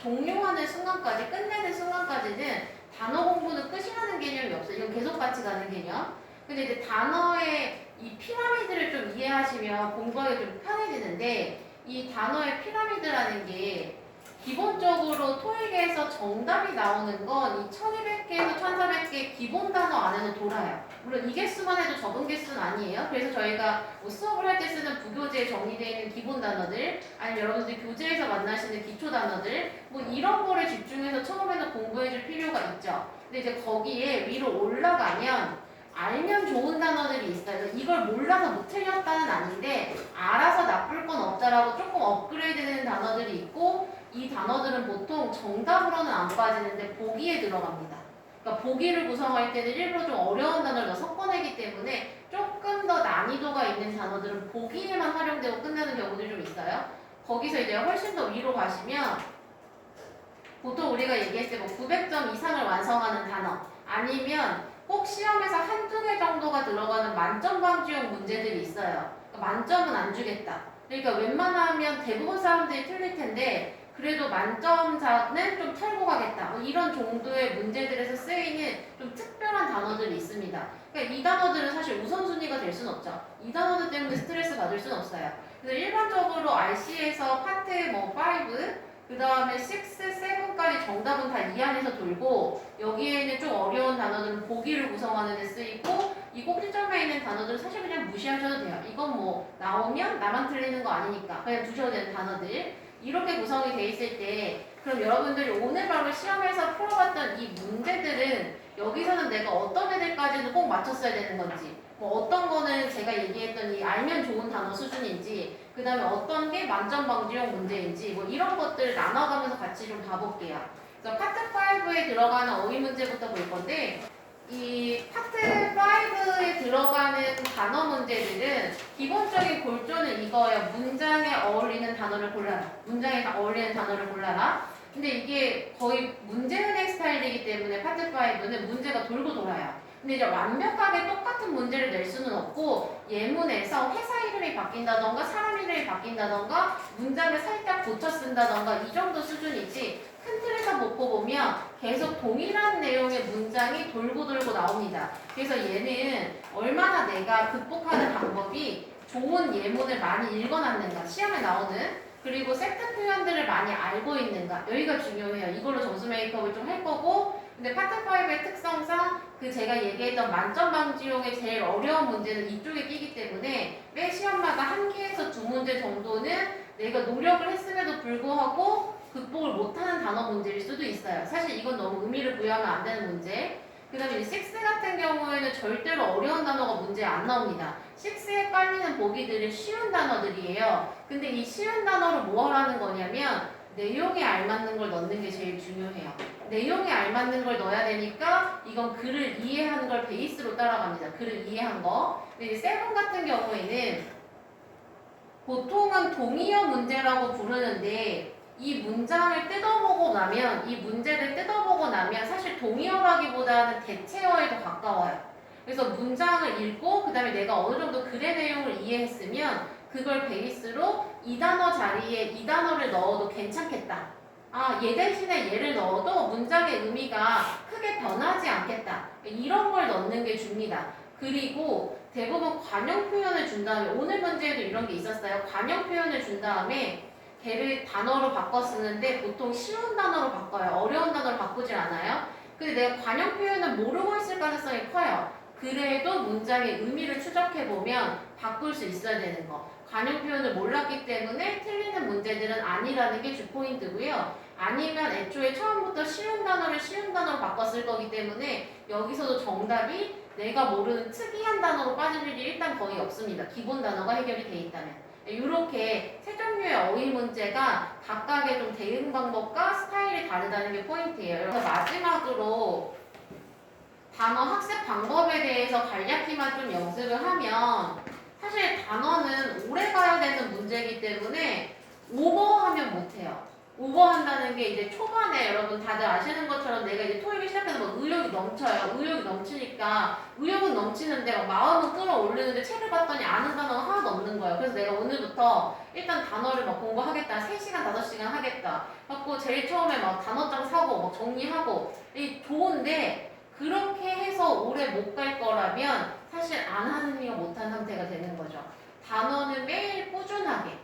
종료하는 순간까지, 끝내는 순간까지는 단어 공부는 끝이라는 개념이 없어요. 이건 계속 같이 가는 개념. 근데 이제 단어의 이 피라미드를 좀 이해하시면 공부하기 좀 편해지는데, 이 단어의 피라미드라는 게 기본적으로 토익에서 정답이 나오는 건 이 1200개에서 1400개 기본 단어 안에서 돌아요. 물론 이 개수만 해도 적은 개수는 아니에요. 그래서 저희가 뭐 수업을 할 때 쓰는 부교재에 정리되어 있는 기본 단어들, 아니면 여러분들이 교재에서 만나시는 기초 단어들, 뭐 이런 거를 집중해서 처음에는 공부해줄 필요가 있죠. 근데 이제 거기에 위로 올라가면 알면 좋은 단어들이 있어요. 이걸 몰라서 못 틀렸다는 아닌데 알아서 나쁠 건 없다라고 조금 업그레이드 되는 단어들이 있고, 이 단어들은 보통 정답으로는 안 빠지는데 보기에 들어갑니다. 그러니까 보기를 구성할 때는 일부러 좀 어려운 단어를 더 섞어내기 때문에 조금 더 난이도가 있는 단어들은 보기에만 활용되고 끝나는 경우들이 좀 있어요. 거기서 이제 훨씬 더 위로 가시면 보통 우리가 얘기했을 때 뭐 900점 이상을 완성하는 단어, 아니면 꼭 시험에서 한두 개 정도가 들어가는 만점 방지용 문제들이 있어요. 그러니까 만점은 안 주겠다. 그러니까 웬만하면 대부분 사람들이 틀릴 텐데 그래도 만점자는 좀 털고 가겠다. 뭐 이런 정도의 문제들에서 쓰이는 좀 특별한 단어들이 있습니다. 그러니까 이 단어들은 사실 우선순위가 될 수는 없죠. 이 단어들 때문에 스트레스 받을 수는 없어요. 그래서 일반적으로 RC에서 파트 뭐 5, 그 다음에 6, 7까지 정답은 다 이 안에서 돌고, 여기에는 좀 어려운 단어들은 보기를 구성하는 데 쓰이고, 이 꼭지점에 있는 단어들은 사실 그냥 무시하셔도 돼요. 이건 뭐 나오면 나만 틀리는 거 아니니까 그냥 두셔도 되는 단어들. 이렇게 구성이 돼 있을 때, 그럼 여러분들이 오늘 바로 시험에서 풀어봤던 이 문제들은 여기서는 내가 어떤 애들까지는 꼭 맞췄어야 되는 건지, 뭐 어떤 거는 제가 얘기했던 이 알면 좋은 단어 수준인지, 그 다음에 어떤 게 만점 방지용 문제인지, 뭐 이런 것들을 나눠가면서 같이 좀 봐볼게요. 그래서 파트 5에 들어가는 어휘 문제부터 볼 건데, 이 파트 5에 들어가는 단어 문제들은 기본적인 골조는 이거예요. 문장에 어울리는 단어를 골라라. 문장에 어울리는 단어를 골라라. 근데 이게 거의 문제은행 스타일이기 때문에 파트 5는 문제가 돌고 돌아요. 근데 이제 완벽하게 똑같은 문제를 낼 수는 없고, 예문에서 회사 이름이 바뀐다던가 사람 이름이 바뀐다던가 문장을 살짝 고쳐 쓴다던가 이 정도 수준이지, 큰 틀에서 놓고 보면 계속 동일한 내용의 문장이 돌고 돌고 나옵니다. 그래서 얘는 얼마나 내가 극복하는 방법이 좋은 예문을 많이 읽어놨는가, 시험에 나오는, 그리고 세트 표현들을 많이 알고 있는가, 여기가 중요해요. 이걸로 점수 메이크업을 좀 할 거고, 근데 파트 5의 특성상 그 제가 얘기했던 만점 방지용의 제일 어려운 문제는 이쪽에 끼기 때문에 매 시험마다 한 개에서 두 문제 정도는 내가 노력을 했음에도 불구하고 극복을 못하는 단어 문제일 수도 있어요. 사실 이건 너무 의미를 부여하면 안 되는 문제. 그 다음에 6 같은 경우에는 절대로 어려운 단어가 문제에 안 나옵니다. 6에 깔리는 보기들은 쉬운 단어들이에요. 근데 이 쉬운 단어를 뭐 하라는 거냐면 내용에 알맞는 걸 넣는 게 제일 중요해요. 내용에 알맞는 걸 넣어야 되니까 이건 글을 이해하는 걸 베이스로 따라갑니다. 글을 이해한 거. 근데 7 같은 경우에는 보통은 동의어 문제라고 부르는데, 이 문장을 뜯어보고 나면, 이 문제를 뜯어보고 나면 사실 동의어라기보다는 대체어에 더 가까워요. 그래서 문장을 읽고 그 다음에 내가 어느 정도 글의 내용을 이해했으면 그걸 베이스로 이 단어 자리에 이 단어를 넣어도 괜찮겠다. 얘 대신에 얘를 넣어도 문장의 의미가 크게 변하지 않겠다. 이런 걸 넣는 게 중요합니다. 그리고 대부분 관용 표현을 준 다음에, 오늘 문제에도 이런 게 있었어요. 관용 표현을 준 다음에 걔를 단어로 바꿔 쓰는데 보통 쉬운 단어로 바꿔요. 어려운 단어로 바꾸질 않아요. 근데 내가 관용 표현을 모르고 있을 가능성이 커요. 그래도 문장의 의미를 추적해보면 바꿀 수 있어야 되는 거. 관용 표현을 몰랐기 때문에 틀리는 문제들은 아니라는 게 주포인트고요. 아니면 애초에 처음부터 쉬운 단어를 쉬운 단어로 바꿔 쓸 거기 때문에 여기서도 정답이 내가 모르는 특이한 단어로 빠질 일이 일단 거의 없습니다. 기본 단어가 해결이 돼 있다면. 이렇게 세 종류의 어휘 문제가 각각의 좀 대응 방법과 스타일이 다르다는 게 포인트예요. 그래서 마지막으로 단어 학습 방법에 대해서 간략히만 좀 연습을 하면, 사실 단어는 오래 가야 되는 문제이기 때문에 오버하면 못해요. 오버한다는 게 이제 초반에 여러분 다들 아시는 것처럼 내가 이제 토익을 시작해서 막 의욕이 넘쳐요. 의욕이 넘치니까 의욕은 넘치는데 막 마음은 끌어올리는데 책을 봤더니 아는 단어가 하나도 없는 거예요. 그래서 내가 오늘부터 일단 단어를 막 공부하겠다. 3시간, 5시간 하겠다. 하겠다. 갖고 제일 처음에 막 단어장 사고 막 정리하고 이 좋은데 그렇게 해서 오래 못 갈 거라면 사실 안 하는 이가 못한 상태가 되는 거죠. 단어는 매일 꾸준하게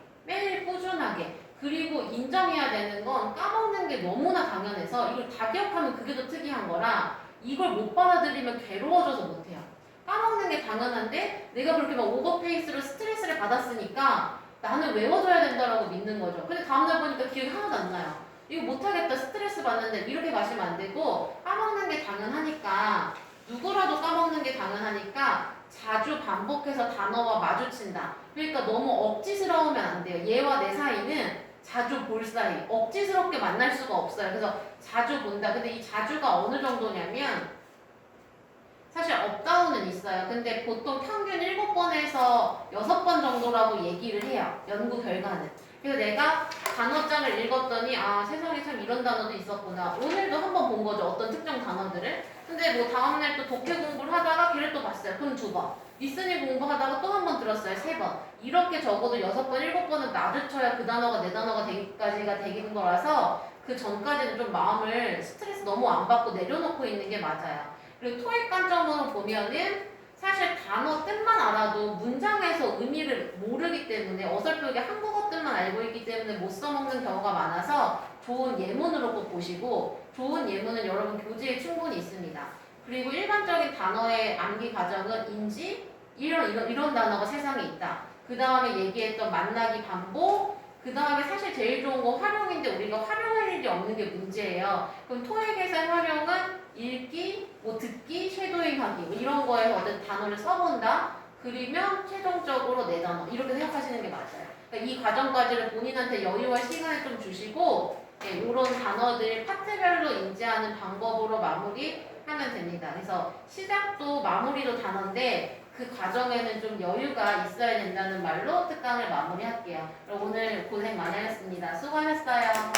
그리고 인정해야 되는 건 까먹는 게 너무나 당연해서 이걸 다 기억하면 그게 더 특이한 거라 이걸 못 받아들이면 괴로워져서 못해요. 까먹는 게 당연한데 내가 그렇게 막 오버페이스로 스트레스를 받았으니까 나는 외워줘야 된다라고 믿는 거죠. 근데 다음날 보니까 기억이 하나도 안 나요. 이거 못하겠다 스트레스 받는데 이렇게 가시면 안 되고 까먹는 게 당연하니까 누구라도 까먹는 게 당연하니까 자주 반복해서 단어와 마주친다. 그러니까 너무 억지스러우면 안 돼요. 얘와 내 사이는 자주 볼 사이, 억지스럽게 만날 수가 없어요. 그래서 자주 본다. 근데 이 자주가 어느 정도냐면 사실 업다운은 있어요. 근데 보통 평균 7번에서 6번 정도라고 얘기를 해요. 연구 결과는. 그래서 내가 단어장을 읽었더니 아 세상에 참 이런 단어도 있었구나. 오늘도 한번 본 거죠. 어떤 특정 단어들을. 근데 뭐 다음날 또 독해 공부를 하다가 걔를 또 봤어요. 그럼 2번. 리스닝 공부하다가 또 한 번 들었어요. 3번. 이렇게 적어도 6번, 7번은 마주쳐야 그 단어가 내 단어가 되기까지가 되는 거라서 그 전까지는 좀 마음을 스트레스 너무 안 받고 내려놓고 있는 게 맞아요. 그리고 토익 관점으로 보면은 사실 단어 뜻만 알아도 문장에서 의미를 모르기 때문에 어설프게 한국어 뜻만 알고 있기 때문에 못 써먹는 경우가 많아서 좋은 예문으로 꼭 보시고 좋은 예문은 여러분 교재에 충분히 있습니다. 그리고 일반적인 단어의 암기 과정은 인지 이런 단어가 세상에 있다. 그 다음에 얘기했던 만나기 반복 그 다음에 사실 제일 좋은 거 활용인데 우리가 활용할 일이 없는 게 문제예요. 그럼 토익에서의 활용은 읽기, 뭐 듣기, 쉐도잉하기 뭐 이런 거에서 어떤 단어를 써본다. 그리면 최종적으로 내 단어 이렇게 생각하시는 게 맞아요. 그러니까 이 과정까지를 본인한테 여유와 시간을 좀 주시고 이런 단어들 파트별로 인지하는 방법으로 마무리하면 됩니다. 그래서 시작도 마무리도 단어인데 그 과정에는 좀 여유가 있어야 된다는 말로 특강을 마무리할게요. 오늘 고생 많이 하셨습니다. 수고하셨어요.